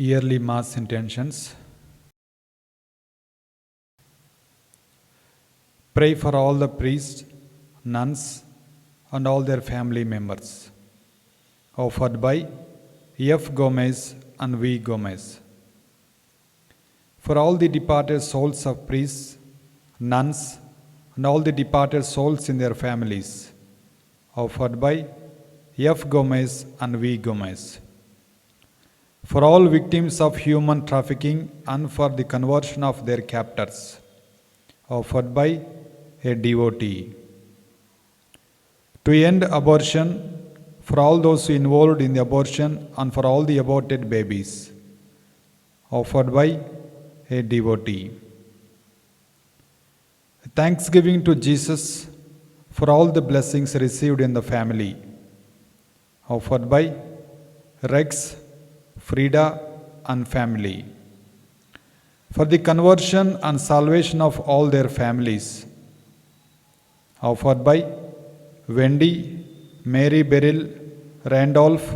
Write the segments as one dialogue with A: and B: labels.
A: Yearly Mass intentions. Pray for all the priests, nuns, and all their family members. Offered by F. Gomez and V. Gomez. For all the departed souls of priests, nuns, and all the departed souls in their families. Offered by F. Gomez and V. Gomez. For all victims of human trafficking and for the conversion of their captors. Offered by a devotee. To end abortion, for all those involved in the abortion and for all the aborted babies. Offered by a devotee. Thanksgiving to Jesus for all the blessings received in the family. Offered by Rex, Frida, and family. For the conversion and salvation of all their families. Offered by Wendy, Mary Beryl, Randolph,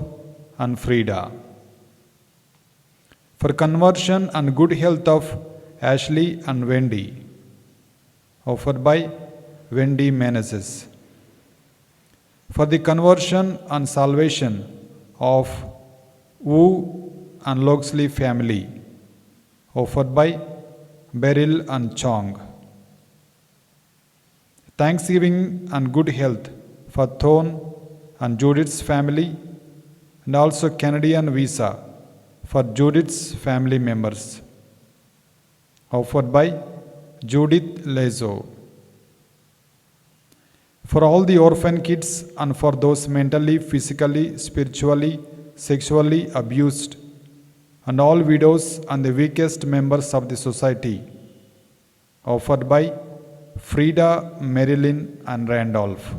A: and Frida. For conversion and good health of Ashley and Wendy. Offered by Wendy Meneses. For the conversion and salvation of Wu and Loxley family. Offered by Beryl and Chong. Thanksgiving and good health for Thorn and Judith's family, and also Canadian visa for Judith's family members. Offered by Judith Lezo. For all the orphan kids and for those mentally, physically, spiritually, sexually abused, and all widows and the weakest members of the society. Offered by Frida, Marilyn, and Randolph.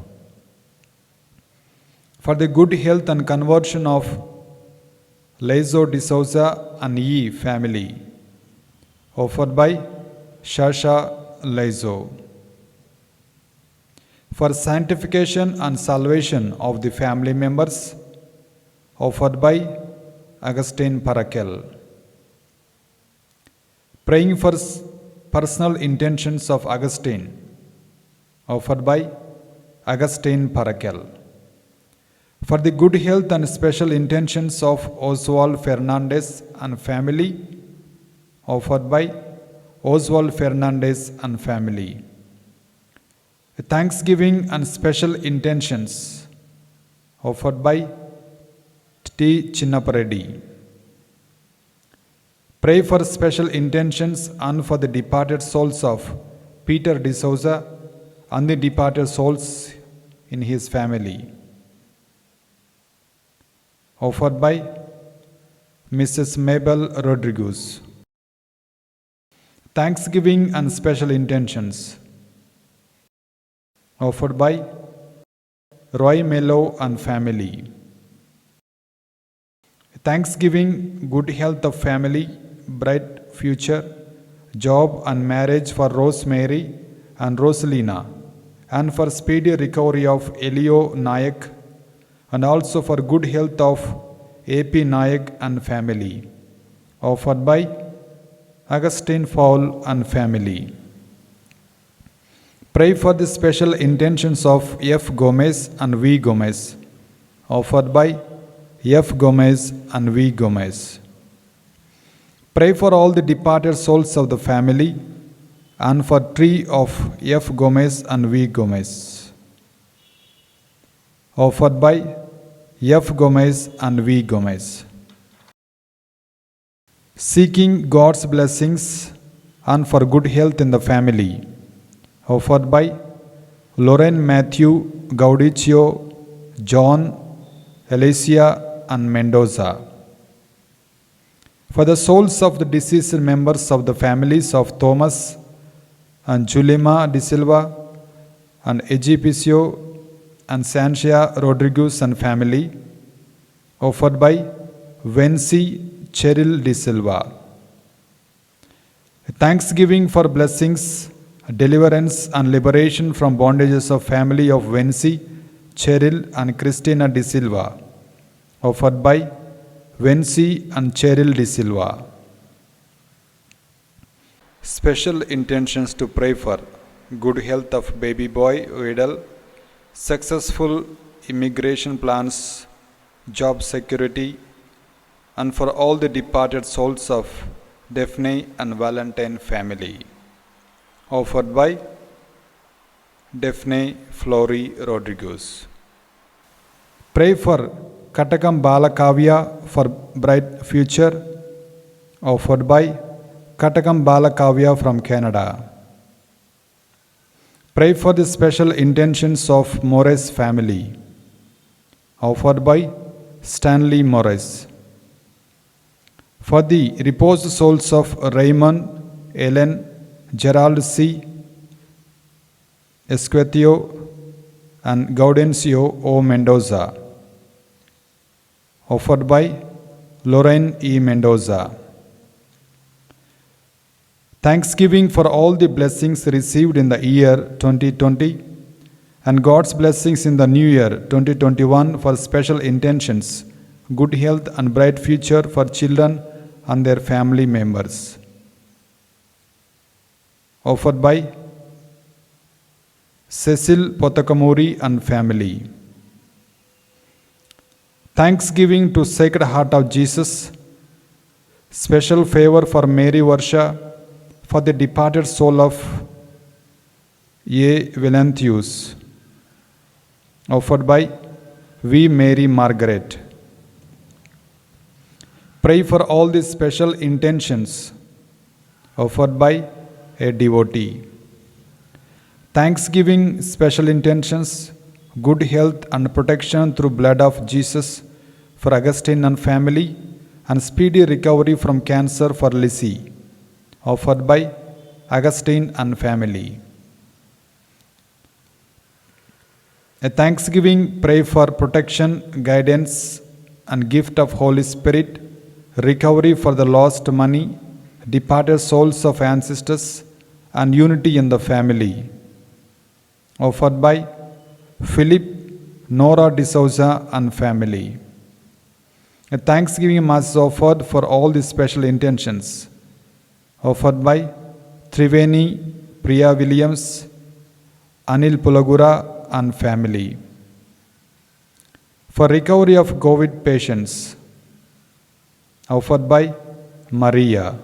A: For the good health and conversion of Lezo de Souza and Yi family. Offered by Shasha Lezo. For sanctification and salvation of the family members. Offered by Augustine Parakel. Praying for personal intentions of Augustine. Offered by Augustine Parakel. For the good health and special intentions of Oswald Fernandez and family. Offered by Oswald Fernandez and family. Thanksgiving and special intentions. Offered by T. Chinnapareddy. Pray for special intentions and for the departed souls of Peter de Souza and the departed souls in his family. Offered by Mrs. Mabel Rodriguez. Thanksgiving and special intentions. Offered by Roy Mello and family. Thanksgiving, good health of family, bright future, job and marriage for Rosemary and Rosalina, and for speedy recovery of Elio Nayak, and also for good health of A.P. Nayak and family. Offered by Augustine Fall and family. Pray for the special intentions of F. Gomez and V. Gomez. Offered by F. Gomez and V. Gomez. Pray for all the departed souls of the family and for tree of F. Gomez and V. Gomez. Offered by F. Gomez and V. Gomez. Seeking God's blessings and for good health in the family. Offered by Lauren Matthew Gaudicio, John, Alicia, and Mendoza. For the souls of the deceased members of the families of Thomas and Julima de Silva and Egipicio and Sanchia Rodriguez and family. Offered by Vency Cheryl de Silva. Thanksgiving for blessings, deliverance and liberation from bondages of family of Vency, Cheryl and Christina de Silva. Offered by Vency and Cheryl De Silva. Special intentions to pray for good health of baby boy Vidal, successful immigration plans, job security, and for all the departed souls of Daphne and Valentine family. Offered by Daphne Flory Rodriguez. Pray for Katakam Balakavya for bright future. Offered by Katakam Balakavya from Canada. Pray for the special intentions of Morris family. Offered by Stanley Morris. For the reposed souls of Raymond, Ellen, Gerald C. Esquetio and Gaudencio O. Mendoza. Offered by Lorraine E. Mendoza. Thanksgiving for all the blessings received in the year 2020 and God's blessings in the new year 2021 for special intentions, good health and bright future for children and their family members. Offered by Cecil Potakamuri and family. Thanksgiving to Sacred Heart of Jesus. Special favor for Mary Varsha for the departed soul of A. Valenthius. Offered by V. Mary Margaret. Pray for all these special intentions. Offered by a devotee. Thanksgiving special intentions, good health and protection through blood of Jesus for Augustine and family, and speedy recovery from cancer for Lizzie. Offered by Augustine and family. A thanksgiving pray for protection, guidance, and gift of Holy Spirit, recovery for the lost money, departed souls of ancestors, and unity in the family. Offered by Philip, Nora D'Souza and family. A thanksgiving mass is offered for all the special intentions. Offered by Triveni, Priya Williams, Anil Pulagura and family. For recovery of COVID patients. Offered by Maria.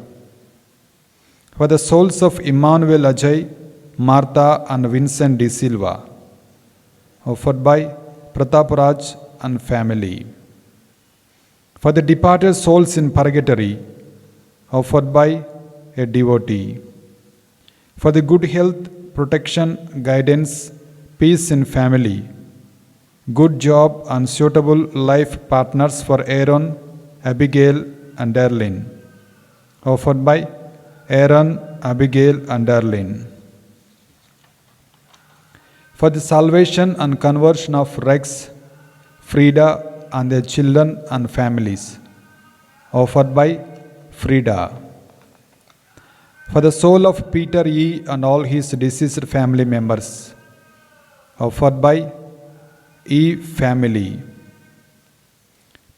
A: For the souls of Emmanuel Ajay, Martha and Vincent De Silva. Offered by Pratap Raj and family. For the departed souls in purgatory. Offered by a devotee. For the good health, protection, guidance, peace in family, good job and suitable life partners for Aaron, Abigail and Darlene. Offered by Aaron, Abigail and Darlene. For the salvation and conversion of Rex, Frida and their children and families. Offered by Frida. For the soul of Peter E. and all his deceased family members. Offered by E. family.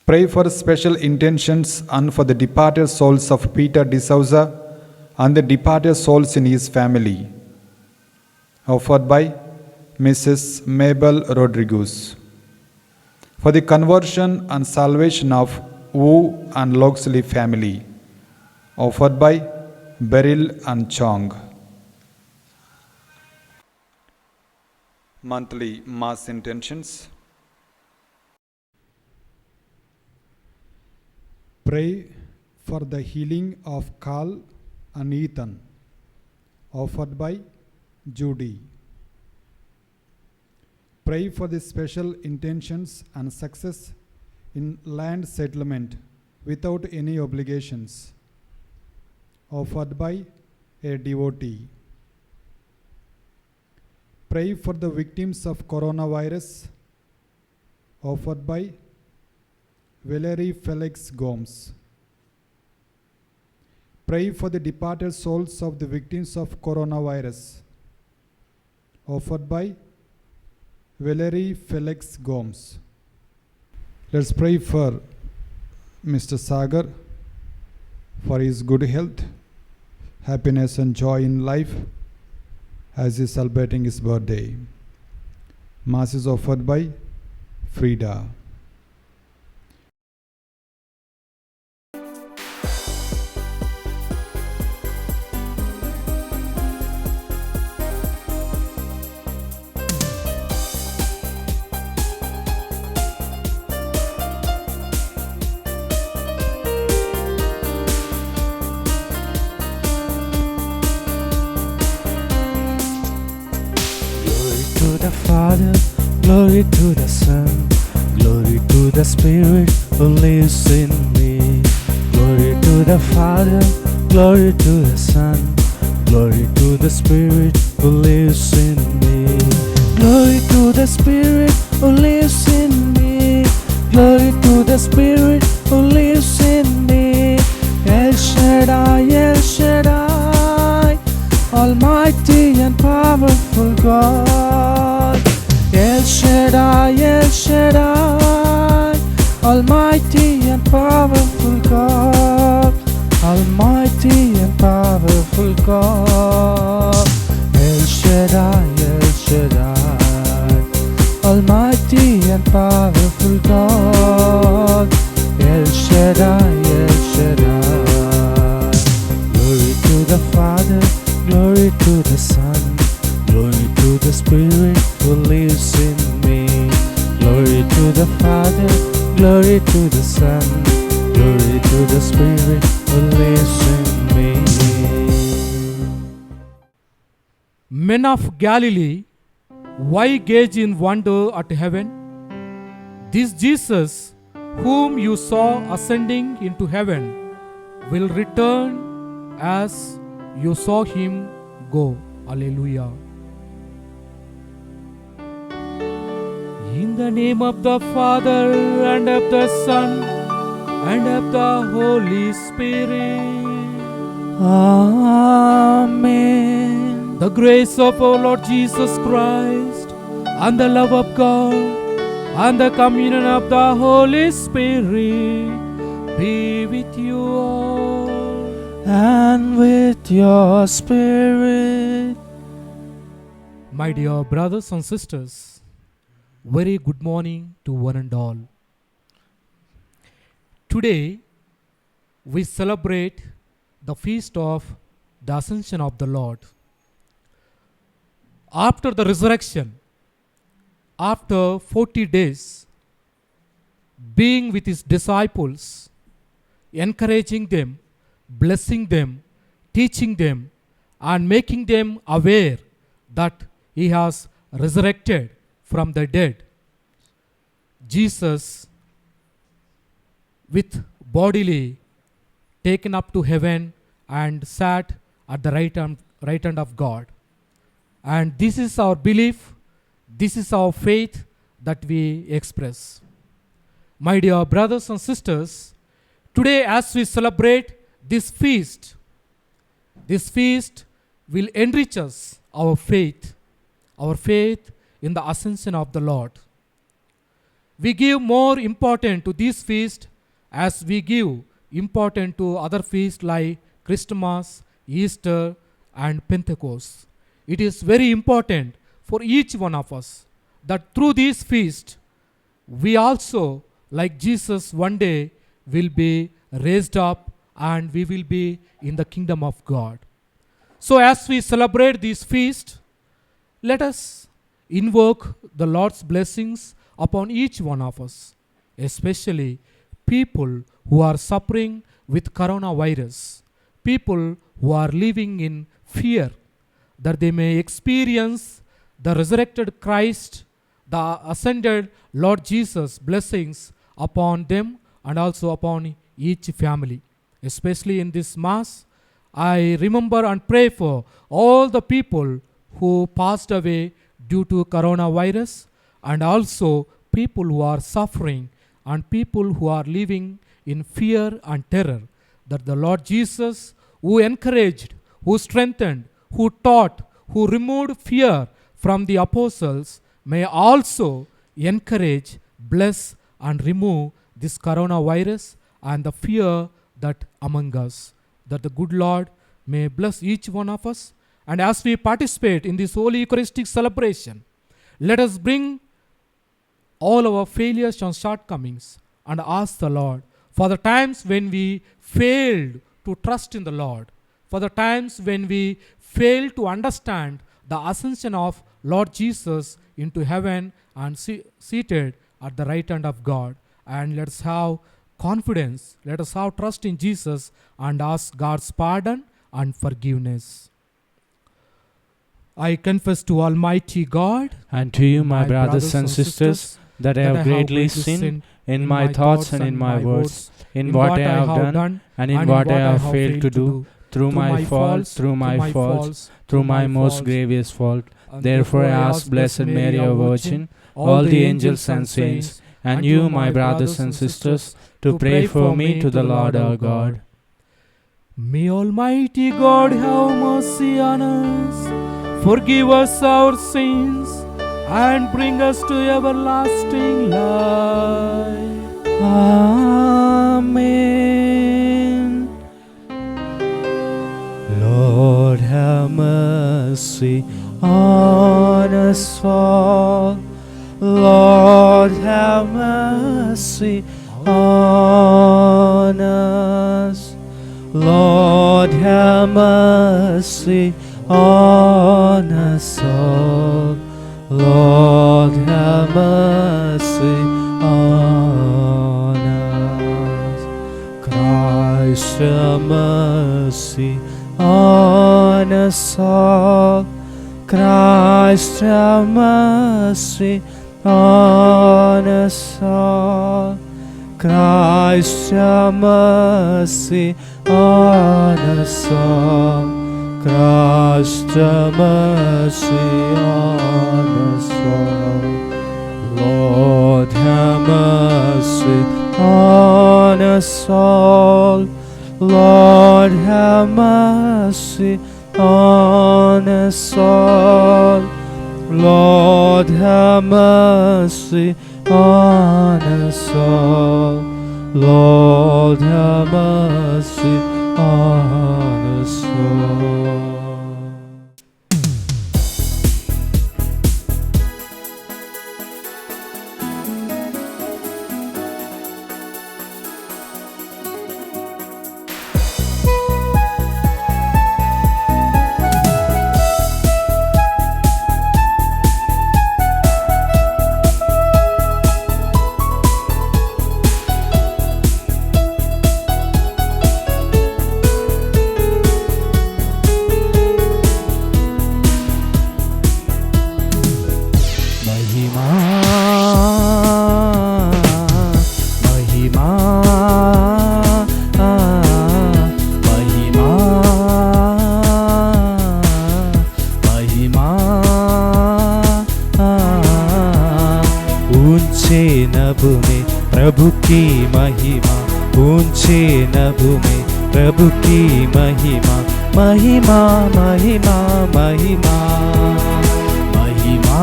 A: Pray for special intentions and for the departed souls of Peter D'Souza and the departed souls in his family. Offered by Mrs. Mabel Rodriguez. For the conversion and salvation of Wu and Loxley family. Offered by Beryl and Chong. Monthly Mass intentions. Pray for the healing of Carl and Ethan. Offered by Judy. Pray for the special intentions and success in land settlement without any obligations. Offered by a devotee. Pray for the victims of coronavirus. Offered by Valerie Felix Gomes. Pray for the departed souls of the victims of coronavirus. Offered by Valerie Felix Gomes. Let's pray for Mr. Sagar for his good health, happiness and joy in life as he is celebrating his birthday. Mass is offered by Frida.
B: Glory to the Father, glory to the Son, glory to the Spirit who lives in me. Glory to the Father, glory to the Son, glory to the Spirit who lives in me. Glory to the Spirit who lives in me. Glory to the Spirit who lives in me. El Shaddai, El Shaddai, Almighty and powerful God. El Shaddai, El Shaddai, Almighty and powerful God. Almighty and powerful God. El Shaddai, El Shaddai, Almighty and powerful God. El Shaddai, El Shaddai. Glory to the Father, glory to the Son, glory to the Spirit who lives in me. Glory to the Father, glory to the Son, glory to the Spirit who lives in me. Men of Galilee, why gaze in wonder at heaven? This Jesus, whom you saw ascending into heaven, will return as you saw him go. Alleluia. In the name of the Father and of the Son and of the Holy Spirit. Amen. The grace of our Lord Jesus Christ and the love of God and the communion of the Holy Spirit be with you all. And with your spirit. My dear brothers and sisters, very good morning to one and all. Today we celebrate the feast of the Ascension of the Lord. After the resurrection, after 40 days, being with his disciples, encouraging them, blessing them, teaching them, and making them aware that he has resurrected from the dead, Jesus, with bodily taken up to heaven and sat at the right hand of God. And this is our belief, this is our faith that we express. My dear brothers and sisters, today as we celebrate this feast will enrich us, our faith in the ascension of the Lord. We give more importance to this feast as we give importance to other feasts like Christmas, Easter, and Pentecost. It is very important for each one of us that through this feast, we also, like Jesus, one day will be raised up and we will be in the kingdom of God. So as we celebrate this feast, let us invoke the Lord's blessings upon each one of us, especially people who are suffering with coronavirus, people who are living in fear, that they may experience the resurrected Christ, the ascended Lord Jesus' blessings upon them and also upon each family. Especially in this Mass, I remember and pray for all the people who passed away due to coronavirus and also people who are suffering and people who are living in fear and terror, that the Lord Jesus, who encouraged, who strengthened, who taught, who removed fear from the apostles, may also encourage, bless, and remove this coronavirus and the fear that among us. That the good Lord may bless each one of us. And as we participate in this holy Eucharistic celebration, let us bring all our failures and shortcomings and ask the Lord for the times when we failed to trust in the Lord, for the times when we failed to understand the ascension of Lord Jesus into heaven and seated at the right hand of God. And let us have confidence, let us have trust in Jesus and ask God's pardon and forgiveness. I confess to Almighty God
C: And to you, my brothers and sisters, that I have greatly sinned in my thoughts and in my words, in what I have done and in what I have failed to do, through my faults, through my most grievous fault. Therefore I ask Blessed Mary, our Virgin, all the angels and saints, and you, my brothers and sisters, to pray for me to the Lord our God.
B: May Almighty God have mercy on us, forgive us our sins, and bring us to everlasting life.
C: Amen. Lord, have mercy on us all. Lord, have mercy on us. Lord, have mercy on us all. Lord, have mercy on us. Christ, have mercy on us all. Christ, have mercy on us all. Christ, have mercy on us all. Christ, have mercy on us all. Lord, have mercy on us all. Lord, have mercy on us all. Lord, have mercy on us all. Lord, have mercy on us all. प्रभु की महिमा, ऊंचे नभ में प्रभु की महिमा, महिमा महिमा महिमा महिमा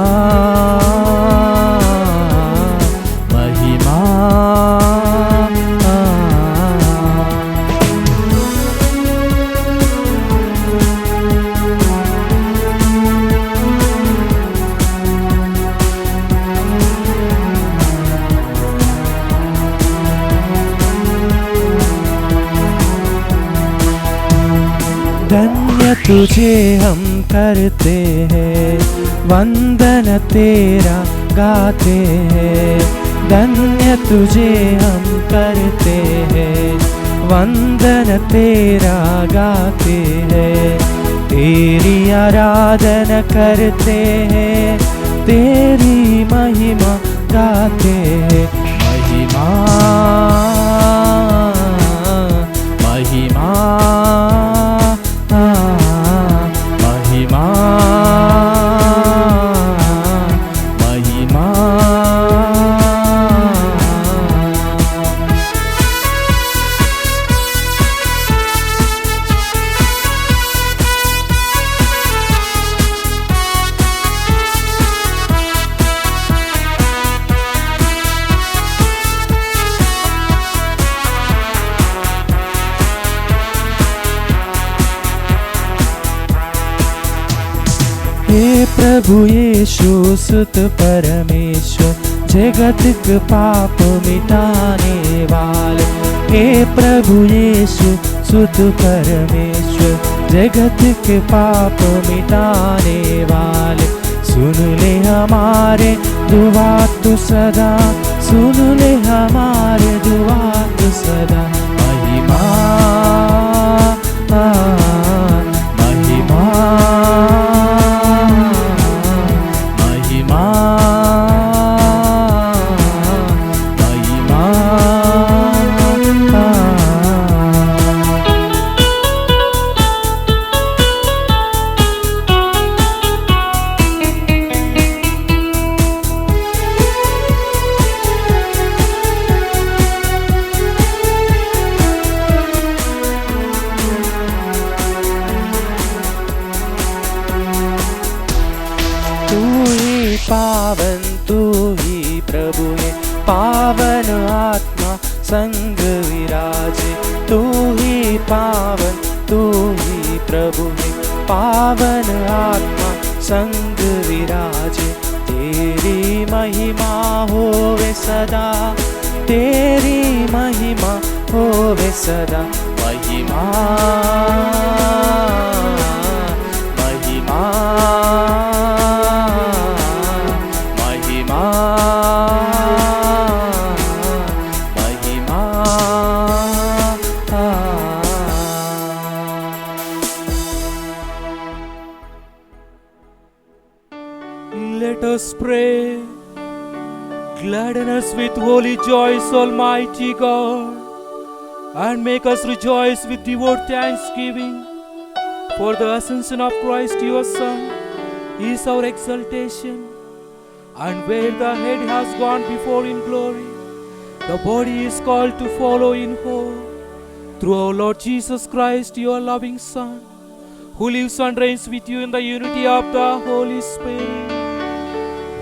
C: महिमा। धन्य तुझे हम करते हैं, वंदन तेरा गाते हैं। धन्य तुझे हम करते हैं, वंदन तेरा गाते हैं। तेरी आराधना करते हैं, तेरी महिमा गाते हैं। महिमा महिमा महिमा महिमा। प्रभु यीशु सुत परमेश्वर, जगत के पाप मिटाने वाले। हे प्रभु यीशु सुत परमेश्वर, जगत के पाप मिटाने वाले। सुन ले हमारे दुआ तू सदा, सुन ले हमारे दुआ तू सदा। महिमा महिमा महिमा पावन तू ही प्रभु है, पावन आत्मा संग विराजे। तू ही पावन, तू ही प्रभु है, पावन आत्मा संग विराजे। तेरी महिमा होवे सदा, तेरी महिमा होवे सदा। महिमा महिमा
B: Let us pray. Gladden us with holy joys, Almighty God, and make us rejoice with devout thanksgiving. For the ascension of Christ your Son is our exaltation, and where the head has gone before in glory, the body is called to follow in hope. Through our Lord Jesus Christ, your loving Son, who lives and reigns with you in the unity of the Holy Spirit,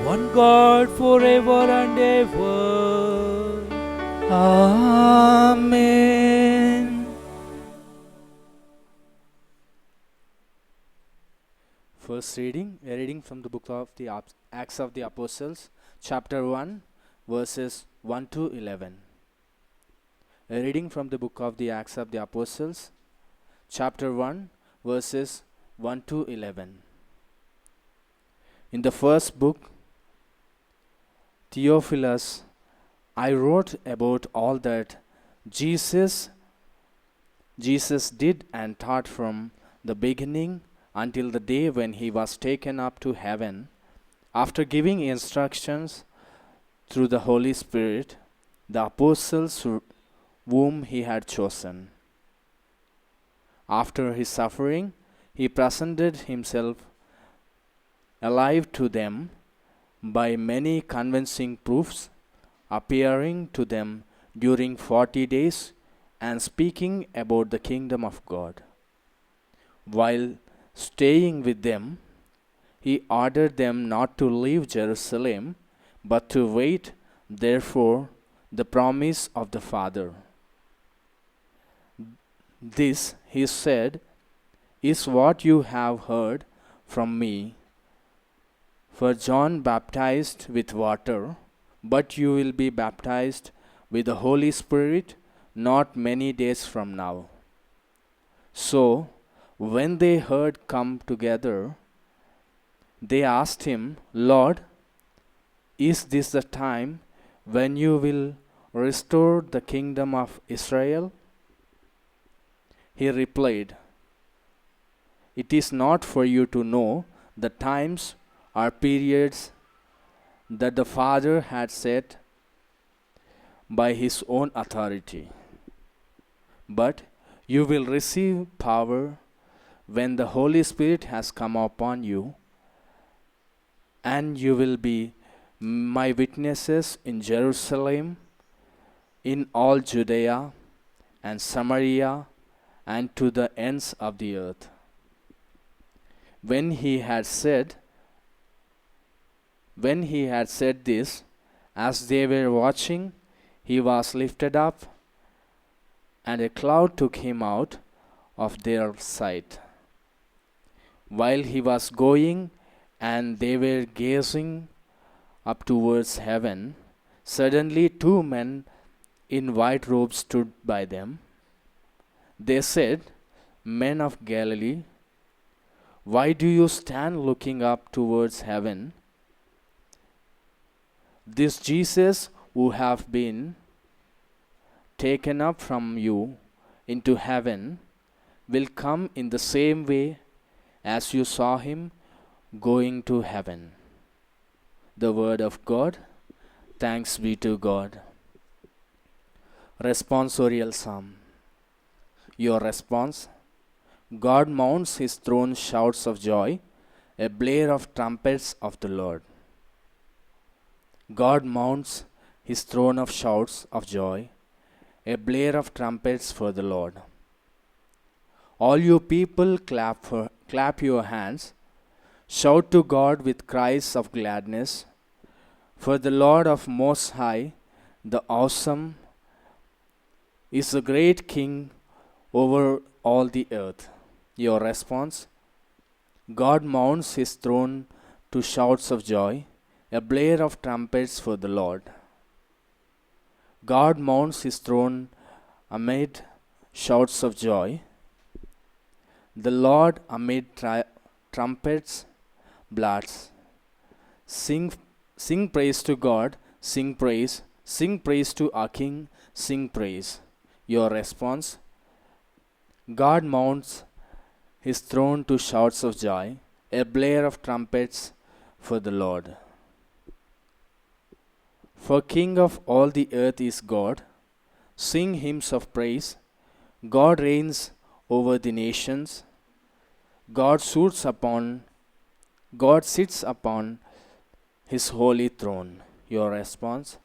B: one God forever and ever.
C: Amen. First reading, a reading from the book of the Acts of the Apostles, chapter 1, verses 1 to 11. A reading from the book of the Acts of the Apostles, chapter 1, verses 1 to 11. In the first book, Theophilus, I wrote about all that Jesus did and taught from the beginning until the day when he was taken up to heaven, after giving instructions through the Holy Spirit, the apostles whom he had chosen. After his suffering, he presented himself alive to them by many convincing proofs, appearing to them during 40 days and speaking about the kingdom of God. While staying with them, he ordered them not to leave Jerusalem, but to wait there for the promise of the Father. This, he said, is what you have heard from me. For John baptized with water, but you will be baptized with the Holy Spirit not many days from now. So, when they heard come together, they asked him, Lord, is this the time when you will restore the kingdom of Israel? He replied, it is not for you to know the times or periods that the Father had set by his own authority, but you will receive power when the Holy Spirit has come upon you, and you will be my witnesses in Jerusalem, in all Judea and Samaria, and to the ends of the earth. When he had said this, as they were watching, he was lifted up, and a cloud took him out of their sight. While he was going, and they were gazing up towards heaven. Suddenly, two men in white robes stood by them. They said, "Men of Galilee, why do you stand looking up towards heaven? This Jesus who have been taken up from you into heaven will come in the same way as you saw him going to heaven." The word of God. Thanks be to God. Responsorial Psalm. Your response: God mounts his throne, shouts of joy, a blare of trumpets of the Lord. God mounts his throne of shouts of joy, a blare of trumpets for the Lord. All you people clap your hands, shout to God with cries of gladness, for the Lord of Most High, the awesome, is the great King over all the earth. Your response: God mounts his throne to shouts of joy, a blare of trumpets for the Lord. God mounts his throne amid shouts of joy, the Lord amid trumpets blasts. Sing praise to God, sing praise to our King, sing praise. Your response: God mounts his throne to shouts of joy, a blare of trumpets for the Lord. For King of all the earth is God. Sing hymns of praise. God reigns over the nations. God sits upon his holy throne. Your response: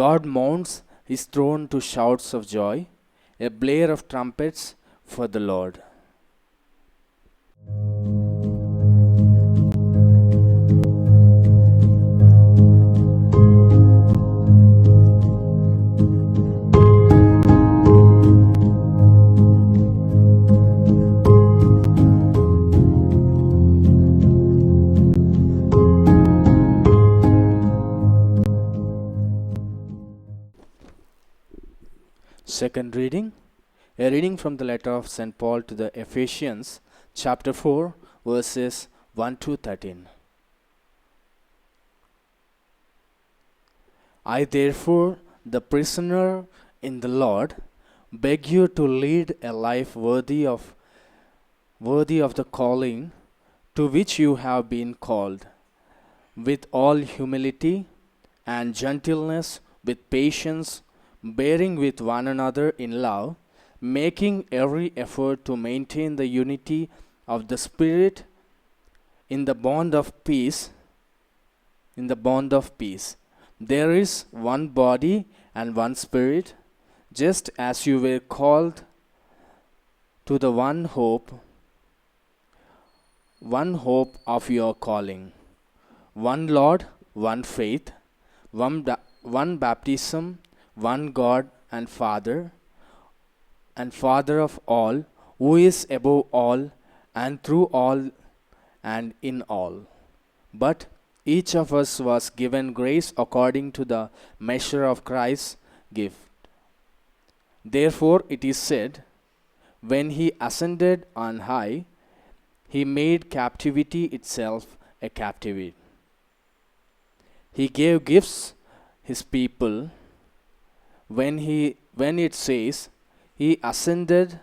C: God mounts his throne to shouts of joy, a blare of trumpets for the Lord. Second reading, a reading from the letter of St. Paul to the Ephesians, chapter 4, verses 1 to 13. I therefore, the prisoner in the Lord, beg you to lead a life worthy of the calling to which you have been called, with all humility and gentleness, with patience, bearing with one another in love, making every effort to maintain the unity of the Spirit in the bond of peace. There is one body and one Spirit, just as you were called to the one hope of your calling. One Lord, one faith, one baptism, one God and Father of all, who is above all and through all and in all. But each of us was given grace according to the measure of Christ's gift. Therefore it is said, when he ascended on high, he made captivity itself a captivity. He gave gifts his people. When it says he ascended,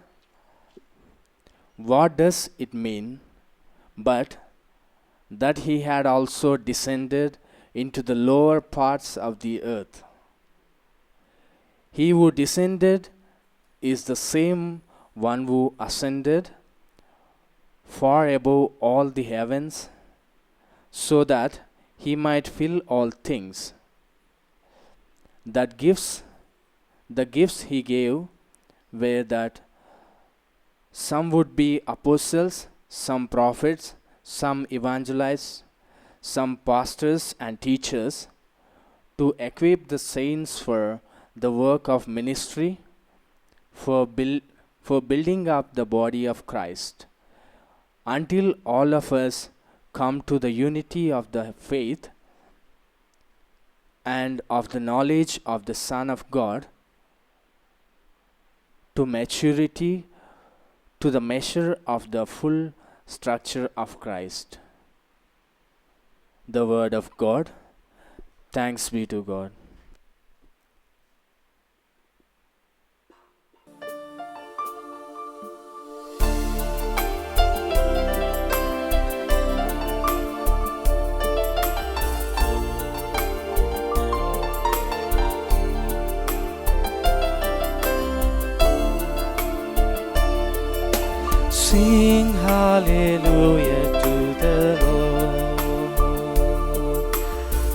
C: what does it mean? But that he had also descended into the lower parts of the earth. He who descended is the same one who ascended far above all the heavens, so that he might fill all things. The gifts he gave were that some would be apostles, some prophets, some evangelists, some pastors and teachers, to equip the saints for the work of ministry, for building up the body of Christ, until all of us come to the unity of the faith and of the knowledge of the Son of God, to maturity, to the measure of the full structure of Christ. The word of God. Thanks be to God. Sing hallelujah to the Lord.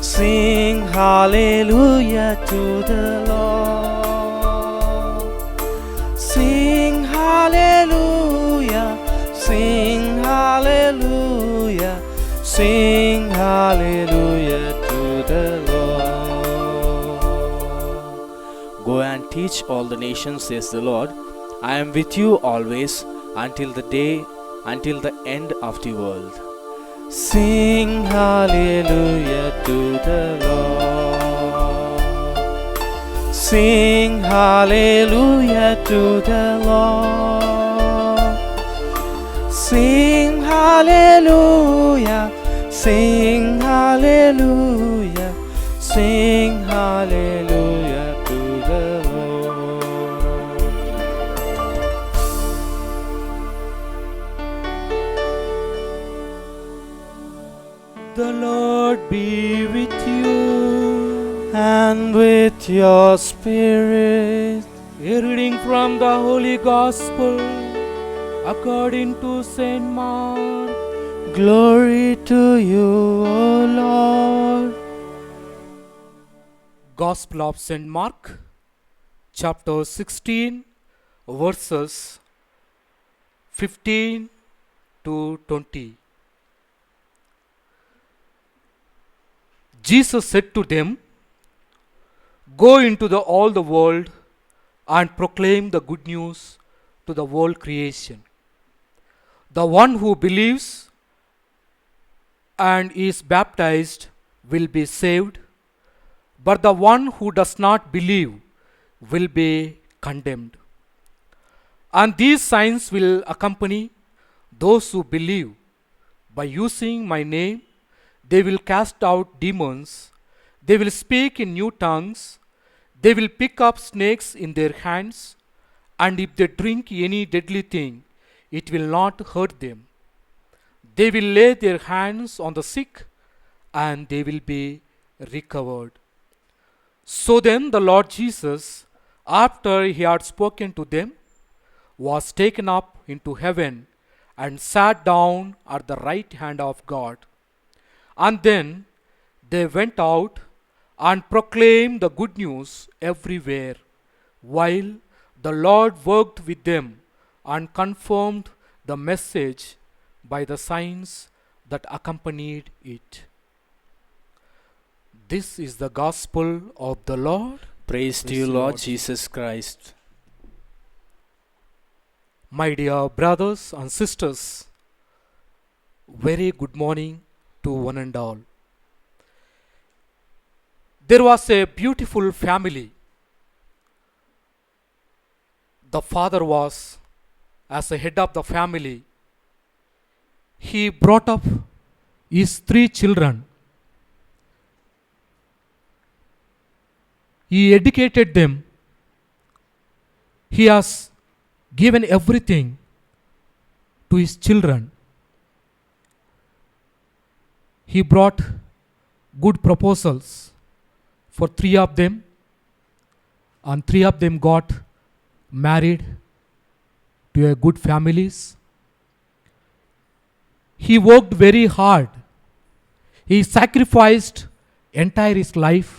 C: Sing hallelujah to the Lord. Sing hallelujah. Sing hallelujah. Sing hallelujah to the Lord. Go and teach all the nations, says the Lord. I am with you always, until the end of the world. Sing hallelujah to the Lord. Sing hallelujah to the Lord. Sing hallelujah. Sing hallelujah. Sing hallelujah to the Lord.
B: The Lord be with you.
C: And with your spirit.
B: A reading from the Holy Gospel according to Saint Mark.
C: Glory to you, O Lord.
B: Gospel of Saint Mark, chapter 16, verses 15 to 20. Jesus said to them, "Go into all the world and proclaim the good news to the whole creation. The one who believes and is baptized will be saved, but the one who does not believe will be condemned. And these signs will accompany those who believe. By using my name, they will cast out demons, they will speak in new tongues, they will pick up snakes in their hands, and if they drink any deadly thing, it will not hurt them. They will lay their hands on the sick, and they will be recovered." So then the Lord Jesus, after he had spoken to them, was taken up into heaven and sat down at the right hand of God. And then they went out and proclaimed the good news everywhere, while the Lord worked with them and confirmed the message by the signs that accompanied it. This is the gospel of the Lord.
C: Praise to you, Lord Jesus Christ.
B: My dear brothers and sisters, very good morning to one and all. There was a beautiful family. The father was, as a head of the family, he brought up his 3 children. He educated them. He has given everything to his children. He brought good proposals for 3 of them, and 3 of them got married to a good families. He worked very hard. He sacrificed entire his life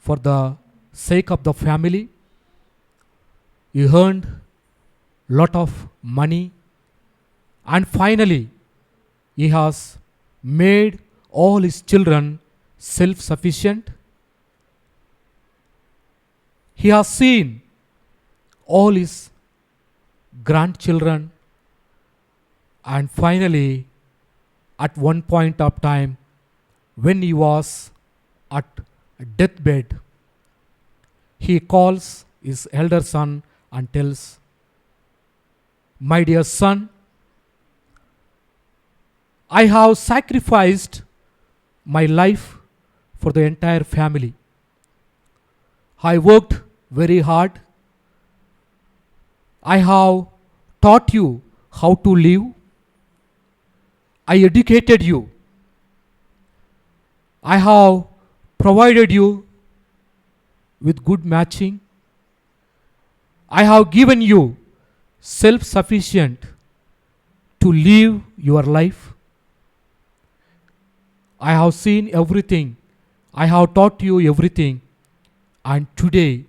B: for the sake of the family. He earned lot of money, and finally he has made all his children self-sufficient. He has seen all his grandchildren, and finally at one point of time when he was at deathbed, he calls his elder son and tells, "My dear son, I have sacrificed my life for the entire family. I worked very hard. I have taught you how to live. I educated you. I have provided you with good matching. I have given you self-sufficient to live your life. I have seen everything. I have taught you everything. And today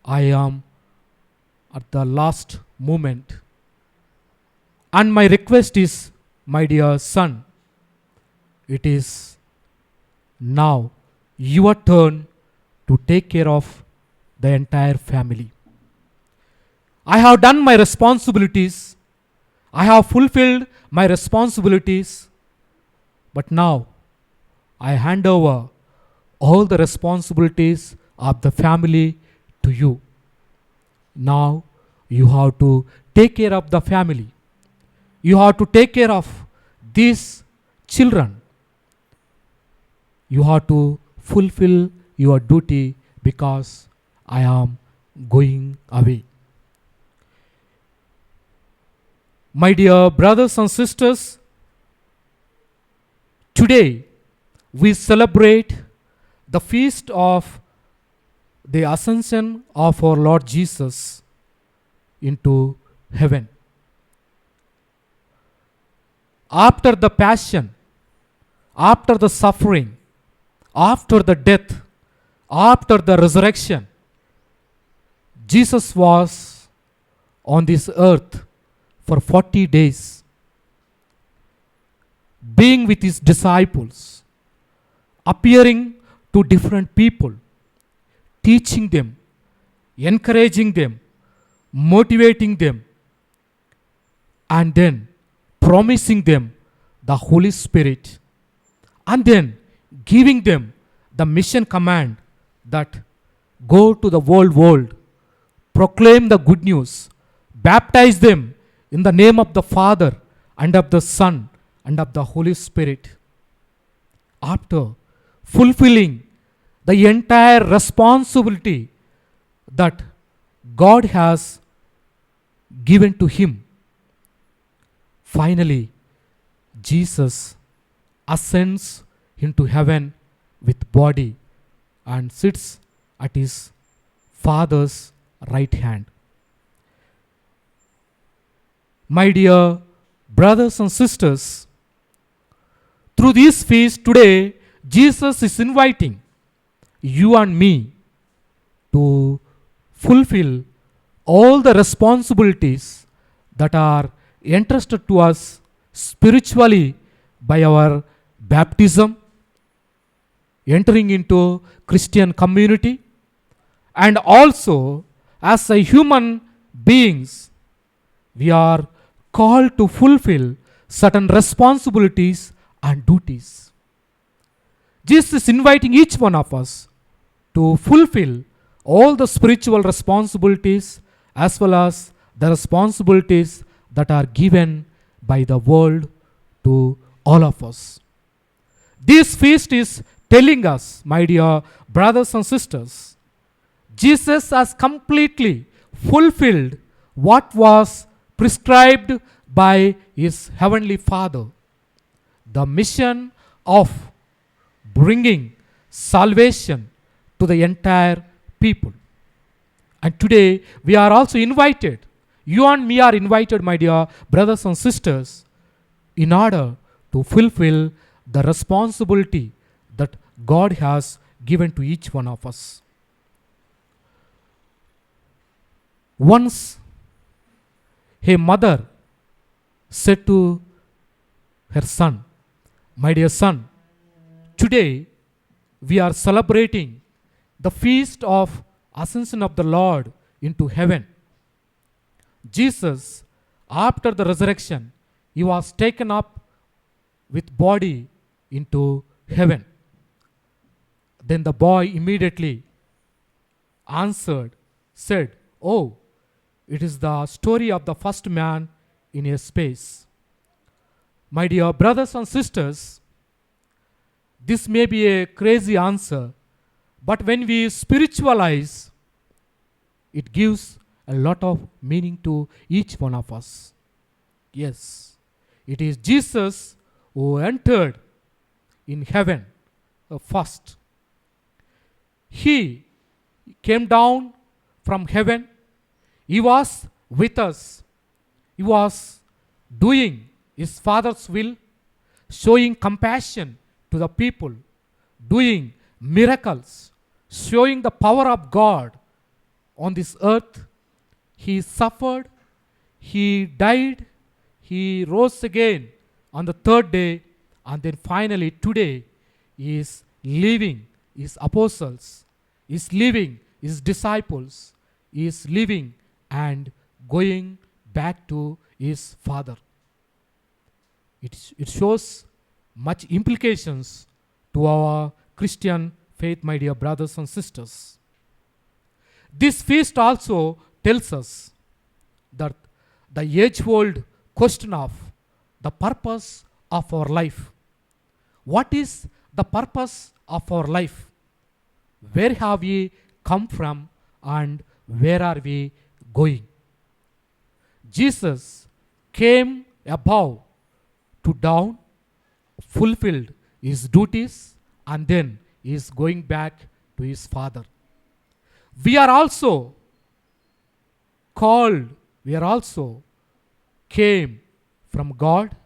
B: I am at the last moment. And my request is, my dear son, it is now your turn to take care of the entire family. I have done my responsibilities. I have fulfilled my responsibilities. But now I hand over all the responsibilities of the family to you. Now you have to take care of the family. You have to take care of these children. You have to fulfill your duty because I am going away." My dear brothers and sisters, today we celebrate the feast of the ascension of our Lord Jesus into heaven. After the passion, after the suffering, after the death, after the resurrection, Jesus was on this earth for 40 days, being with his disciples, appearing to different people, teaching them, encouraging them, motivating them, and then promising them the Holy Spirit, and then giving them the mission command that go to the whole world, proclaim the good news, baptize them in the name of the Father and of the Son and of the Holy Spirit. After fulfilling the entire responsibility that God has given to him, finally Jesus ascends into heaven with body and sits at his Father's right hand. My dear brothers and sisters, through this feast today, Jesus is inviting you and me to fulfill all the responsibilities that are entrusted to us spiritually by our baptism, entering into Christian community, and also as a human beings, we are called to fulfill certain responsibilities and duties. Jesus is inviting each one of us to fulfill all the spiritual responsibilities as well as the responsibilities that are given by the world to all of us. This feast is telling us, my dear brothers and sisters, Jesus has completely fulfilled what was prescribed by his heavenly Father. The mission of bringing salvation to the entire people. And today we are also invited, you and me are invited, my dear brothers and sisters, in order to fulfill the responsibility that God has given to each one of us. Once a mother said to her son, "My dear son, today we are celebrating the feast of ascension of the Lord into heaven. Jesus, after the resurrection, he was taken up with body into heaven. Then the boy immediately answered, said, "Oh, it is the story of the first man in a space." My dear brothers and sisters, this may be a crazy answer, but when we spiritualize, it gives a lot of meaning to each one of us. Yes, it is Jesus who entered in heaven first. He came down from heaven. He was with us. He was doing his Father's will, showing compassion to the people, doing miracles, showing the power of God on this earth. He suffered, he died, he rose again on the third day, and then finally today he is leaving his apostles, is leaving his disciples, is leaving and going back to his Father. It shows much implications to our Christian faith, my dear brothers and sisters. This feast also tells us that the age-old question of the purpose of our life. What is the purpose of our life? Where have we come from and where are we going? Jesus came above to down, fulfilled his duties, and then is going back to his Father. We are also called, we are also came from God,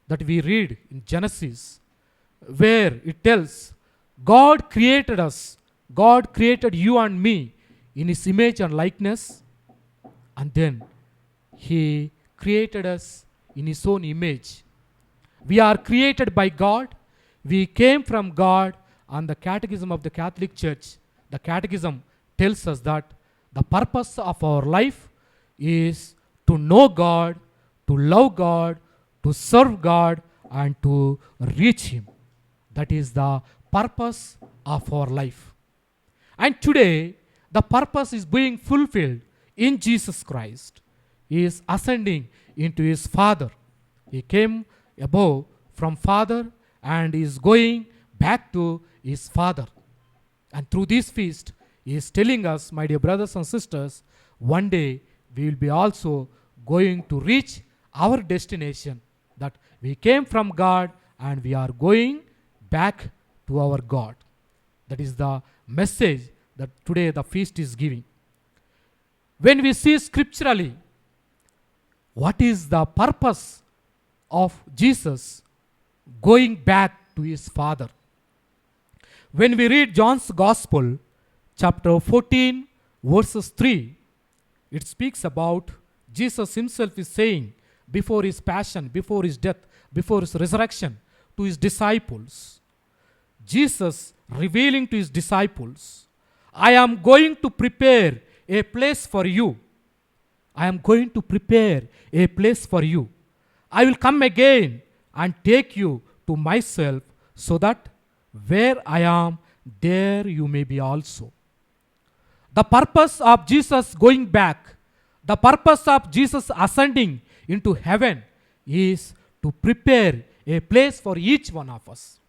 B: that we read in Genesis, where it tells God created us, God created you and me in his image and likeness, and then he created us in his own image. We are created by God, we came from God, and the Catechism of the Catholic Church, the Catechism tells us that the purpose of our life is to know God, to love God, to serve God, and to reach him. That is the purpose of our life. And today, the purpose is being fulfilled in Jesus Christ. He is ascending into his Father. He came above from Father and is going back to his Father. And through this feast, he is telling us, my dear brothers and sisters, one day we will be also going to reach our destination, that we came from God and we are going back to our God. That is the message that today the feast is giving. When we see scripturally, what is the purpose of Jesus going back to his Father? When we read John's Gospel, chapter 14, verses 3, it speaks about Jesus himself is saying before his passion, before his death, before his resurrection to his disciples, Jesus revealing to his disciples, I am going to prepare a place for you. I am going to prepare a place for you. I will come again and take you to myself, so that where I am, there you may be also. The purpose of Jesus going back, the purpose of Jesus ascending into heaven is to prepare a place for each one of us.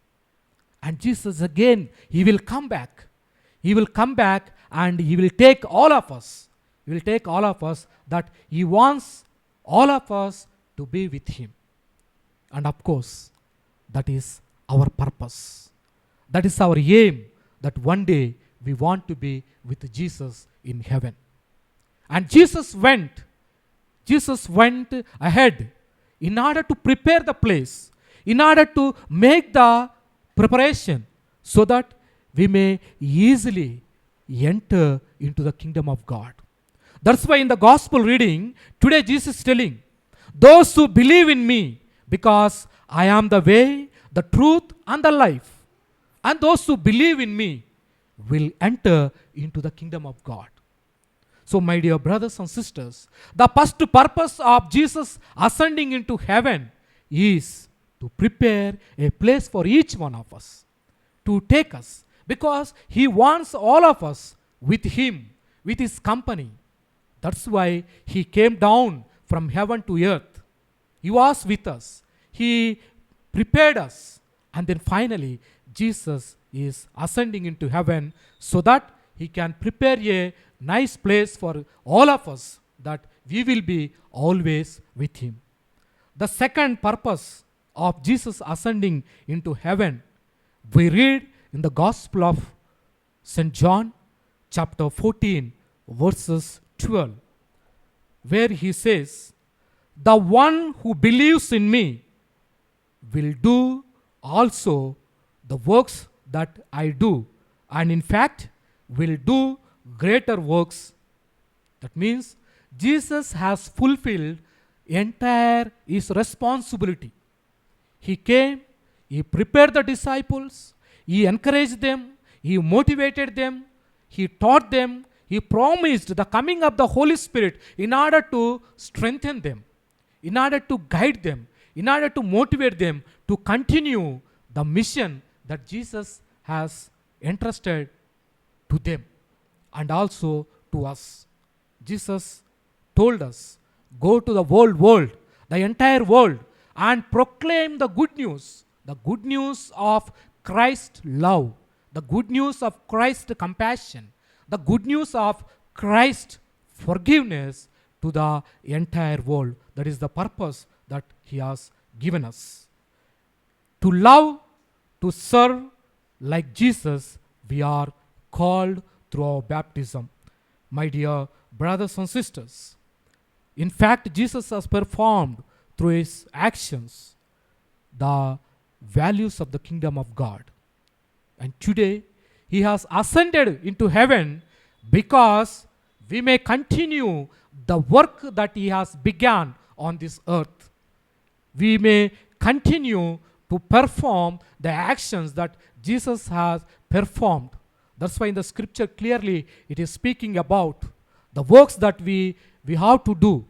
B: And Jesus again, he will come back. He will come back and he will take all of us. He will take all of us, that he wants all of us to be with him. And of course, that is our purpose. That is our aim, that one day we want to be with Jesus in heaven. And Jesus went ahead in order to prepare the place, in order to make the preparation, so that we may easily enter into the kingdom of God. That's why in the gospel reading, today Jesus is telling, those who believe in me, because I am the way, the truth, and the life, and those who believe in me will enter into the kingdom of God. So my dear brothers and sisters, the first purpose of Jesus ascending into heaven is to prepare a place for each one of us, to take us, because He wants all of us with Him, with His company. That's why He came down from heaven to earth. He was with us. He prepared us. And then finally, Jesus is ascending into heaven so that He can prepare a nice place for all of us, that we will be always with Him. The second purpose of Jesus ascending into heaven, we read in the Gospel of St. John, chapter 14, verses 12, where He says, "The one who believes in me will do also the works that I do, and in fact will do greater works." That means Jesus has fulfilled entire His responsibility. He came, He prepared the disciples, He encouraged them, He motivated them, He taught them, He promised the coming of the Holy Spirit in order to strengthen them, in order to guide them, in order to motivate them to continue the mission that Jesus has entrusted to them and also to us. Jesus told us, go to the world, the entire world, and proclaim the good news of Christ's love, the good news of Christ's compassion, the good news of Christ's forgiveness to the entire world. That is the purpose that He has given us. To love, to serve like Jesus, we are called through our baptism. My dear brothers and sisters, in fact, Jesus has performed through His actions the values of the kingdom of God. And today, He has ascended into heaven because we may continue the work that He has begun on this earth. We may continue to perform the actions that Jesus has performed. That's why in the scripture clearly it is speaking about the works that we have to do,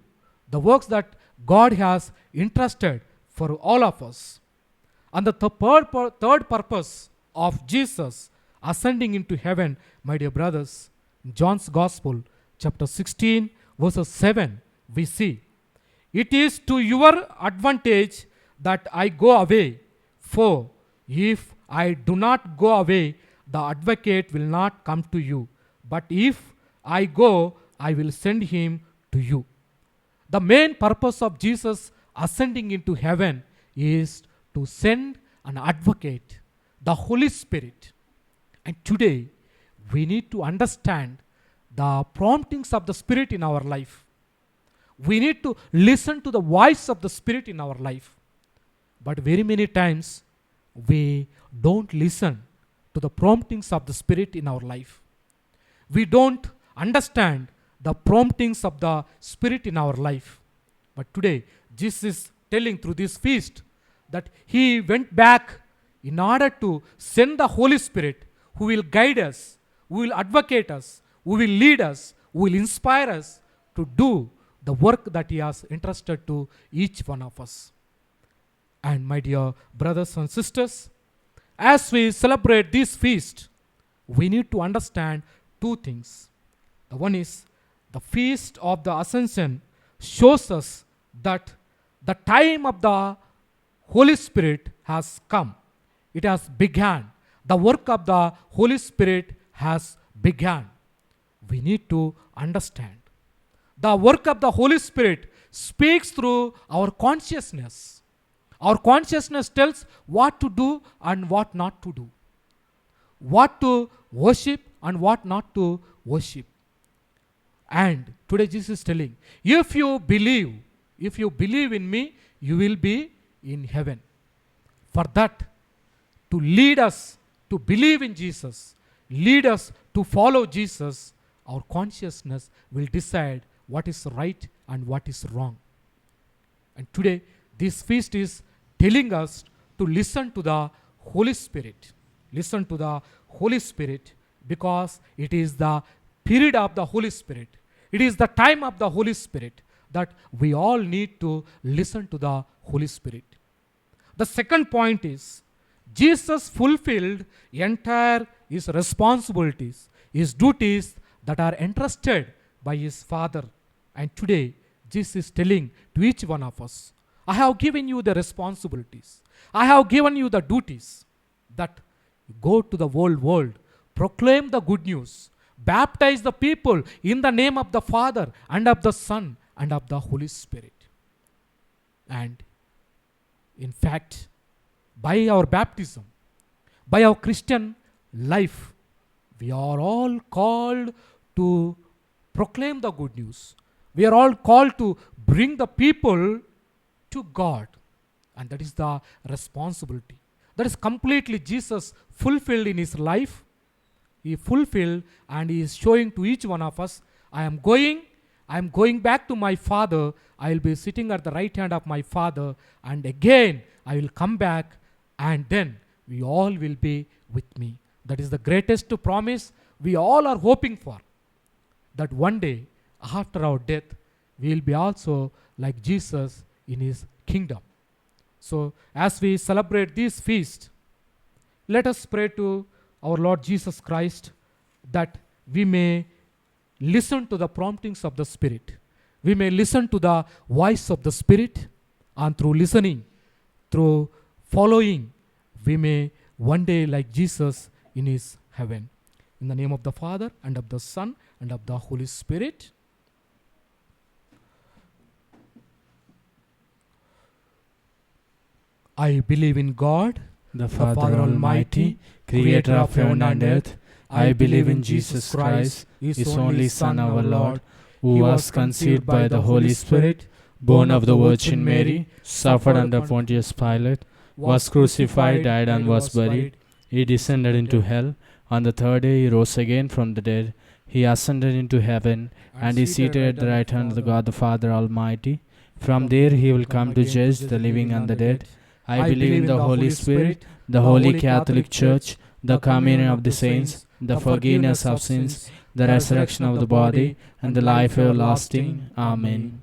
B: the works that God has entrusted for all of us. And the third purpose of Jesus ascending into heaven, my dear brothers, in John's Gospel, chapter 16, verses 7, we see, "It is to your advantage that I go away, for if I do not go away, the advocate will not come to you. But if I go, I will send him to you." The main purpose of Jesus ascending into heaven is to send an advocate, the Holy Spirit. And today, we need to understand the promptings of the Spirit in our life. We need to listen to the voice of the Spirit in our life. But very many times, we don't listen to the promptings of the Spirit in our life. We don't understand the promptings of the Spirit in our life. But today, Jesus is telling through this feast that He went back in order to send the Holy Spirit who will guide us, who will advocate us, who will lead us, who will inspire us to do the work that He has entrusted to each one of us. And my dear brothers and sisters, as we celebrate this feast, we need to understand two things. The one is the feast of the Ascension shows us that the time of the Holy Spirit has come. It has begun. The work of the Holy Spirit has begun. We need to understand. The work of the Holy Spirit speaks through our consciousness. Our consciousness tells what to do and what not to do, what to worship and what not to worship. And today Jesus is telling, if you believe in me, you will be in heaven. For that, to lead us to believe in Jesus, lead us to follow Jesus, our consciousness will decide what is right and what is wrong. And today, this feast is telling us to listen to the Holy Spirit. Listen to the Holy Spirit, because it is the period of the Holy Spirit. It is the time of the Holy Spirit that we all need to listen to the Holy Spirit. The second point is Jesus fulfilled entire his responsibilities, his duties that are entrusted by his Father. And today, Jesus is telling to each one of us, I have given you the responsibilities. I have given you the duties that you go to the whole world, proclaim the good news, baptize the people in the name of the Father and of the Son and of the Holy Spirit. And in fact, by our baptism, by our Christian life, we are all called to proclaim the good news. We are all called to bring the people to God. And that is the responsibility. That is completely Jesus fulfilled in his life. He fulfilled and he is showing to each one of us, I am going back to my Father. I will be sitting at the right hand of my Father, and again I will come back, and then we all will be with me. That is the greatest promise we all are hoping for. That one day after our death, we will be also like Jesus in his kingdom. So as we celebrate this feast, let us pray to our Lord Jesus Christ that we may listen to the promptings of the Spirit. We may listen to the voice of the Spirit, and through listening, through following, we may one day like Jesus in his heaven. In the name of the Father and of the Son and of the Holy Spirit. I believe in God,
C: the Father Almighty, creator of heaven and earth. I believe in Jesus Christ, his only Son, our Lord, who was conceived by the Holy Spirit, born of the Virgin Mary, suffered under Pontius Pilate, was crucified, died, and was buried. He descended into hell. On the third day he rose again from the dead. He ascended into heaven, and is seated at the right hand of God the Father Almighty. From there he will come to judge the living and the dead. I believe in the Holy Spirit, the Holy Catholic Church, the communion of the saints, the forgiveness of sins, the resurrection of the body, and the life everlasting. Amen.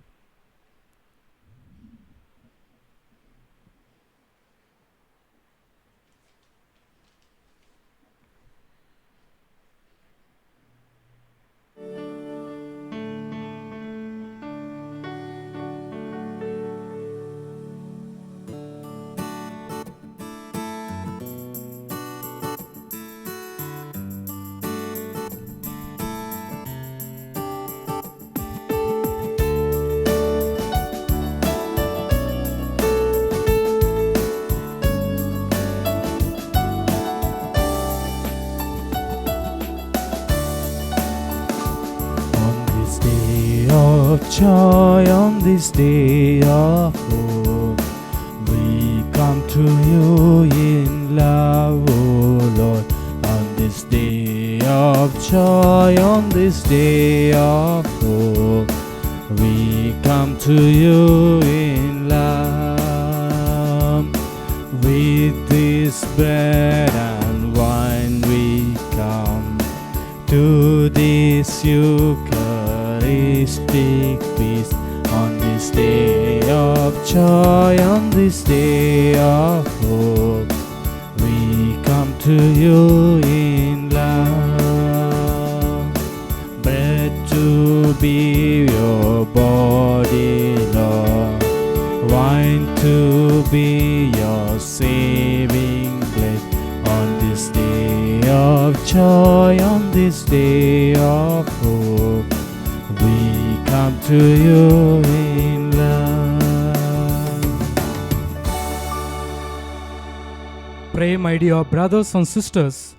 C: Of joy, on this day of hope, we come to you in love, O Lord. On this day of joy, on this day of hope, we come to you in love. With this bread and wine we come to this Eucharistic feast. On this day of joy, on this day of hope, we come to you in love. Bread to be your body, Lord, wine to be your saving blood. On this day of joy, on this day of hope, we come to you in love.
B: Pray, my dear brothers and sisters,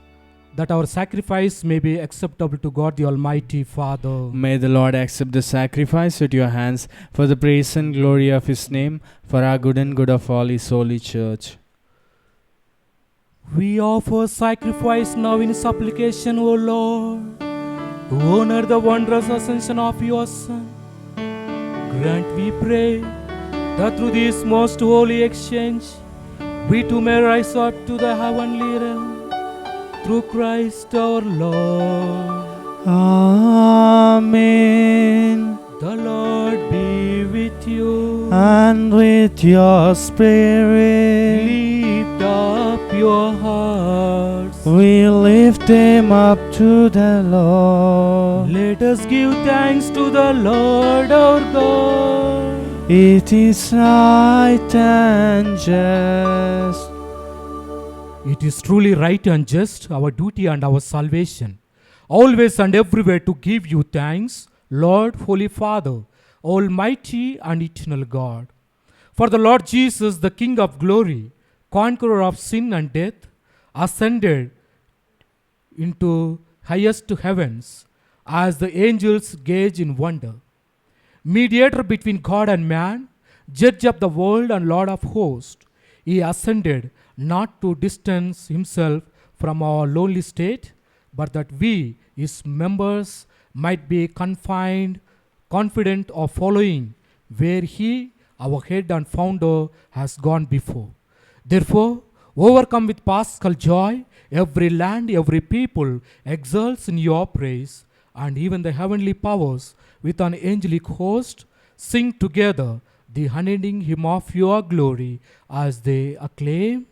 B: that our sacrifice may be acceptable to God the Almighty Father.
C: May the Lord accept the sacrifice at your hands for the praise and glory of His name, for our good and good of all His holy church.
B: We offer sacrifice now in supplication, O Lord, to honor the wondrous ascension of your Son. Grant, we pray, that through this most holy exchange, we too may rise up to the heavenly realm, through Christ our Lord.
C: Amen.
B: The Lord be with you.
C: And with your spirit,
B: Lift up your hearts.
C: we lift them up to the Lord.
B: Let us give thanks to the Lord our God.
C: It is right and just.
B: It is truly right and just, our duty and our salvation, always and everywhere to give you thanks, Lord, Holy Father, Almighty and eternal God. For the Lord Jesus, the King of glory, conqueror of sin and death, ascended into highest heavens as the angels gaze in wonder. Mediator between God and man, judge of the world and Lord of hosts, he ascended not to distance himself from our lonely state, but that we, his members, might be confined, confident of following where he, our head and founder, has gone before. Therefore, overcome with paschal joy, every land, every people exults in your praise, and even the heavenly powers with an angelic host sing together the unending hymn of your glory as they acclaim.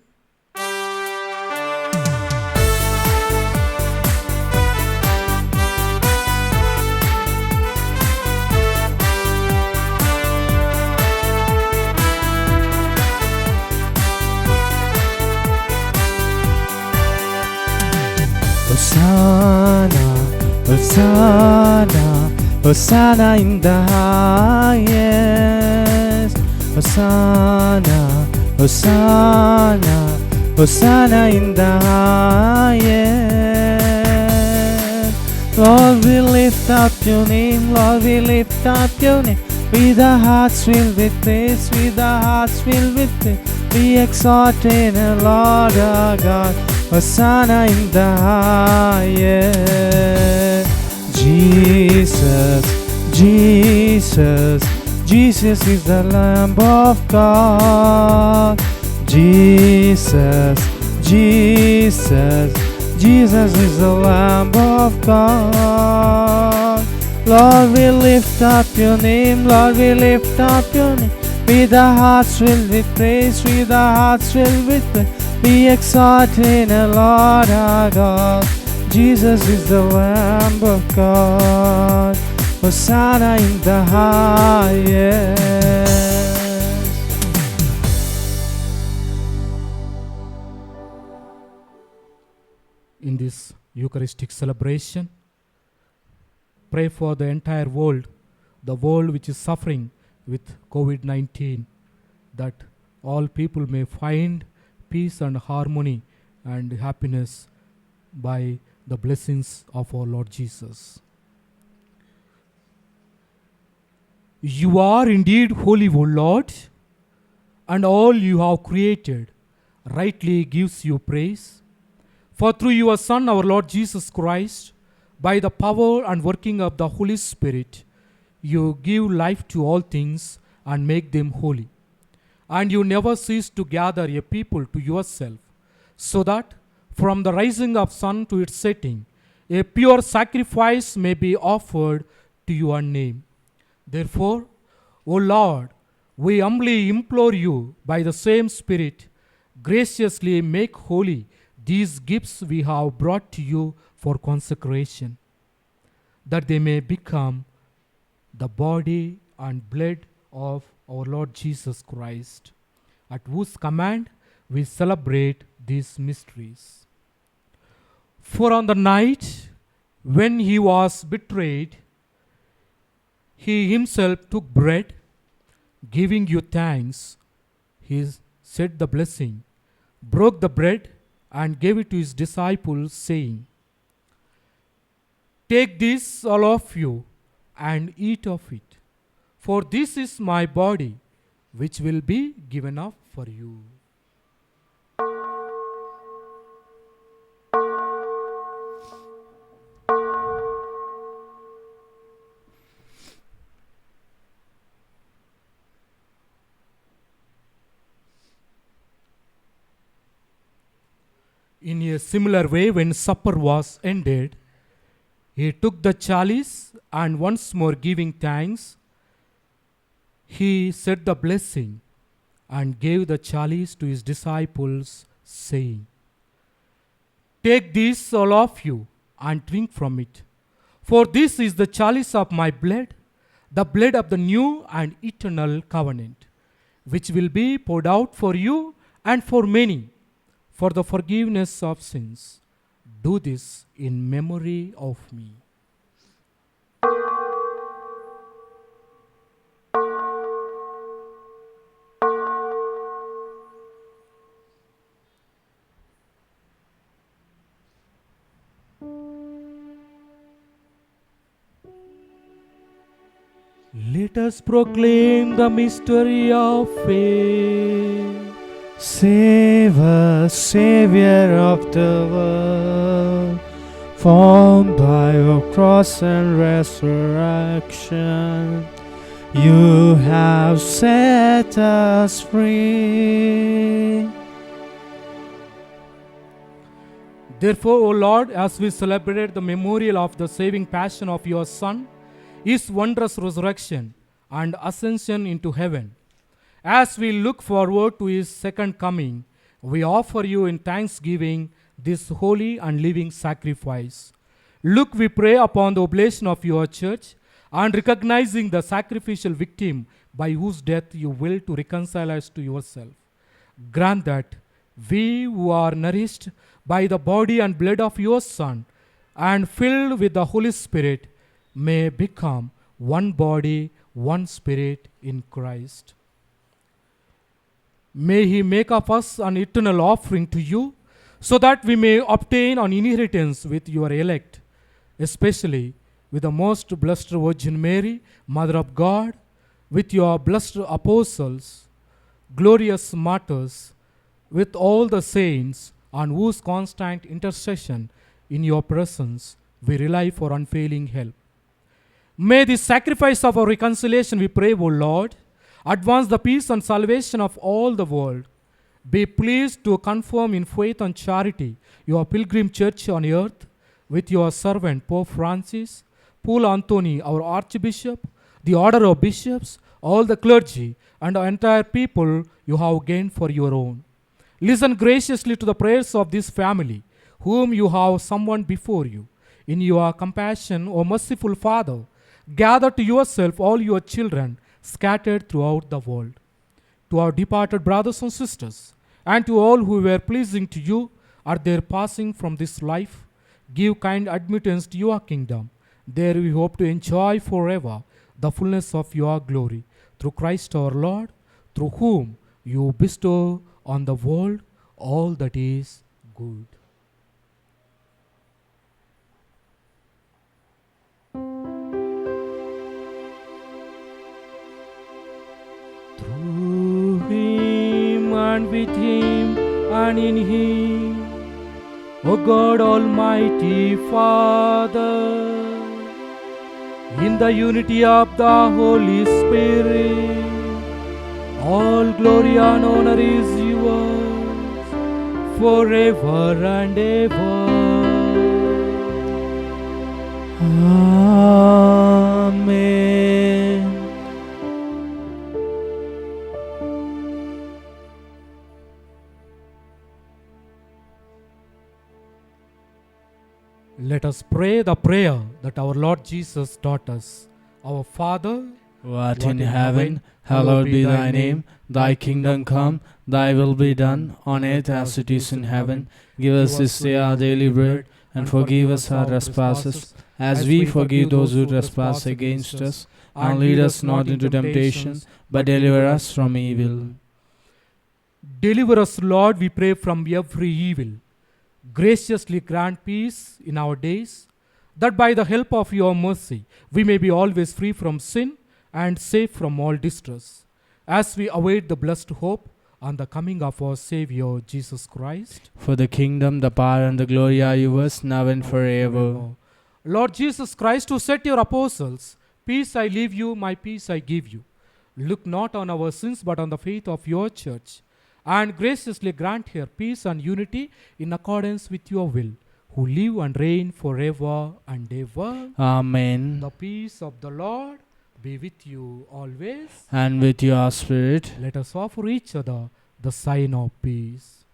C: Hosanna, Hosanna, Hosanna in the highest. Hosanna, Hosanna, Hosanna in the highest. Lord, we lift up your name, Lord, we lift up your name. With our hearts filled with praise, with our hearts filled with praise, we exalt in the Lord our God. Hosanna in the highest. Jesus, Jesus, Jesus is the Lamb of God. Jesus, Jesus, Jesus is the Lamb of God. Lord, we lift up your name, Lord, we lift up your name. With our hearts filled with praise, with our hearts filled with praise, we exalt in the Lord our God. Jesus is the Lamb of God. Hosanna in the highest.
B: In this Eucharistic celebration, pray for the entire world, the world which is suffering with COVID-19, that all people may find peace and harmony and happiness by the blessings of our Lord Jesus. You are indeed holy, O Lord, and all you have created rightly gives you praise. For through your Son, our Lord Jesus Christ, by the power and working of the Holy Spirit, you give life to all things and make them holy. And you never cease to gather a people to yourself, so that from the rising of sun to its setting, a pure sacrifice may be offered to your name. Therefore, O Lord, we humbly implore you by the same Spirit, graciously make holy these gifts we have brought to you for consecration, that they may become the body and blood of our Lord Jesus Christ, at whose command we celebrate these mysteries. For on the night when he was betrayed, he himself took bread, giving you thanks, he said the blessing, broke the bread, and gave it to his disciples, saying, "Take this, all of you, and eat of it, for this is my body, which will be given up for you." In a similar way, when supper was ended, He took the chalice and once more giving thanks, he said the blessing and gave the chalice to his disciples, saying, "Take this, all of you, and drink from it. For this is the chalice of my blood, the blood of the new and eternal covenant, which will be poured out for you and for many for the forgiveness of sins. Do this in memory of me." Let us proclaim the mystery of faith.
C: Save us, Savior of the world, formed by your cross and resurrection. You have set us free.
B: Therefore, O Lord, as we celebrate the memorial of the saving passion of your Son, his wondrous resurrection and ascension into heaven, as we look forward to his second coming, we offer you in thanksgiving this holy and living sacrifice. Look, we pray, upon the oblation of your church, and recognizing the sacrificial victim by whose death you will to reconcile us to yourself. Grant that we who are nourished by the body and blood of your Son and filled with the Holy Spirit may become one body, one spirit in Christ. May he make of us an eternal offering to you, so that we may obtain an inheritance with your elect, especially with the most blessed Virgin Mary, Mother of God, with your blessed apostles, glorious martyrs, with all the saints, on whose constant intercession in your presence we rely for unfailing help. May the sacrifice of our reconciliation, we pray, O Lord, advance the peace and salvation of all the world. Be pleased to confirm in faith and charity your pilgrim church on earth with your servant Pope Francis, Paul Anthony, our Archbishop, the order of bishops, all the clergy, and the entire people you have gained for your own. Listen graciously to the prayers of this family, whom you have summoned before you. In your compassion, O merciful Father, gather to yourself all your children scattered throughout the world. To our departed brothers and sisters, and to all who were pleasing to you at their passing from this life, give kind admittance to your kingdom. There we hope to enjoy forever the fullness of your glory. Through Christ our Lord, through whom you bestow on the world all that is good. Through him and with him and in him, O God Almighty Father, in the unity of the Holy Spirit, all glory and honor is yours forever and ever.
C: Amen.
B: Let us pray the prayer that our Lord Jesus taught us. Our Father,
C: Who art in heaven, hallowed be thy name. Thy kingdom come, thy will be done, on earth as it is in heaven. Give us this day our daily bread, and forgive us our trespasses, as we forgive those who trespass against us. And lead us not into temptation, but deliver us from evil.
B: deliver us, Lord, we pray, from every evil. Graciously grant peace in our days, that by the help of your mercy we may be always free from sin and safe from all distress, as we await the blessed hope and the coming of our Savior Jesus Christ.
C: For the kingdom, the power, and the glory are yours, now and forever.
B: Lord Jesus Christ, who said to your apostles, "Peace I leave you, my peace I give you," look not on our sins but on the faith of your church, and graciously grant her peace and unity in accordance with your will. who live and reign forever and ever.
C: Amen.
B: The peace of the Lord be with you always.
C: And with your spirit.
B: Let us offer each other the sign of peace.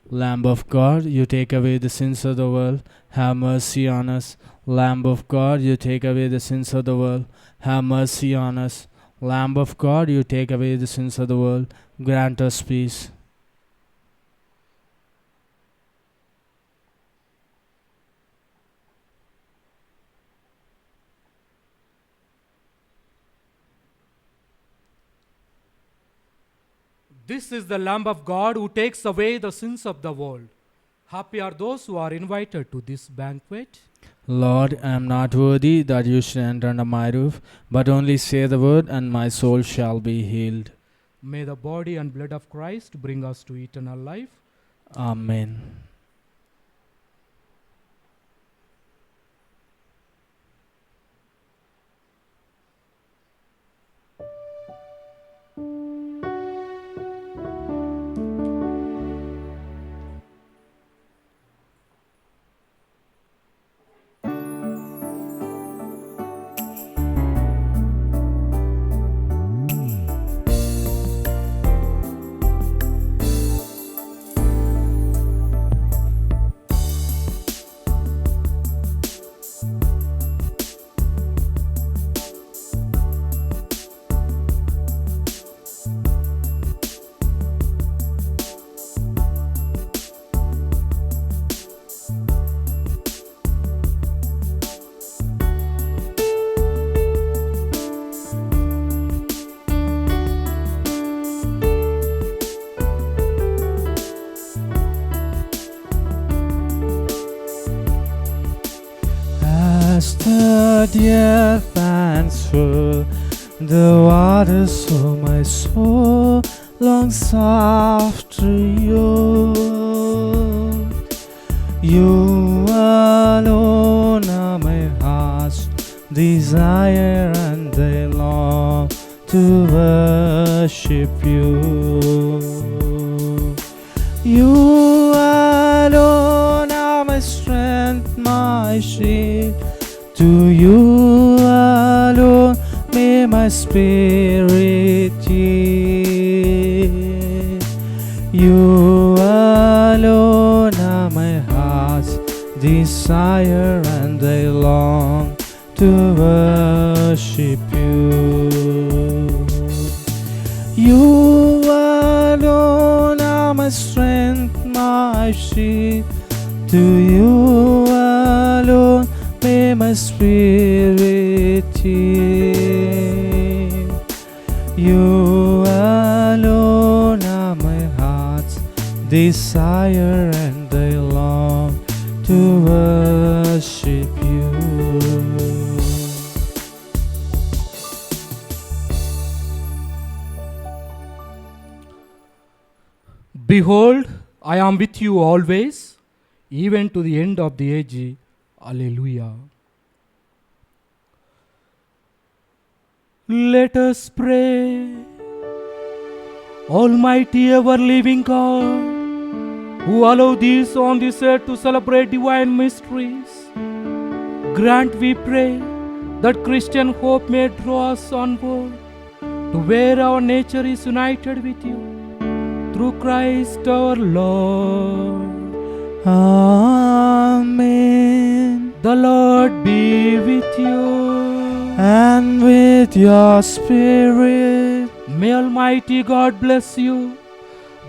C: Lamb of God, you take away the sins of the world, have mercy on us. Lamb of God, you take away the sins of the world, have mercy on us. Lamb of God, you take away the sins of the world, grant us peace.
B: This is the Lamb of God who takes away the sins of the world. Happy are those who are invited to this banquet.
C: Lord, I am not worthy that you should enter under my roof, but only say the word, and my soul shall be healed.
B: May the body and blood of Christ bring us to eternal life.
C: Amen. As the deer pants for the waters of my soul longs after you. You alone are my heart's desire, and I long to worship you. You alone are my strength, my shield. To you alone may my spirit yield. You alone are my heart's desire, and I long to worship you. You alone are my strength, my shield. To you alone may my spirit yield. You alone are my heart's desire, and I long to worship you.
B: Behold, I am with you always, even to the end of the age. Alleluia. Let us pray. Almighty ever-living God, who allow these on this earth to celebrate divine mysteries, grant, we pray, that Christian hope may draw us onward to where our nature is united with you, through Christ our Lord.
C: Amen.
B: The Lord be with you.
C: And with your spirit.
B: May Almighty God bless you,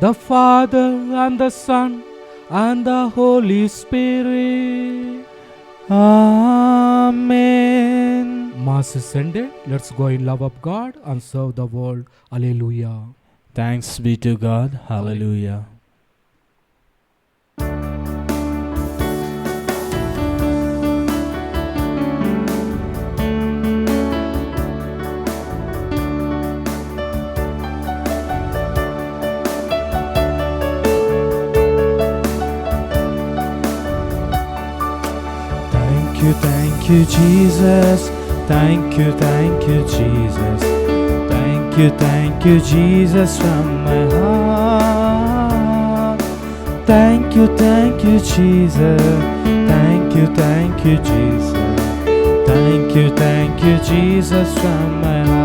B: the Father and the Son and the Holy Spirit.
C: Amen.
B: Mass is ended. Let's go in love of God and serve the world. Alleluia.
C: Thanks be to God. Hallelujah. Thank you, Jesus. Thank you, Jesus. Thank you, Jesus from my heart. Thank you, Jesus. Thank you, Jesus. Thank you, Jesus from my heart.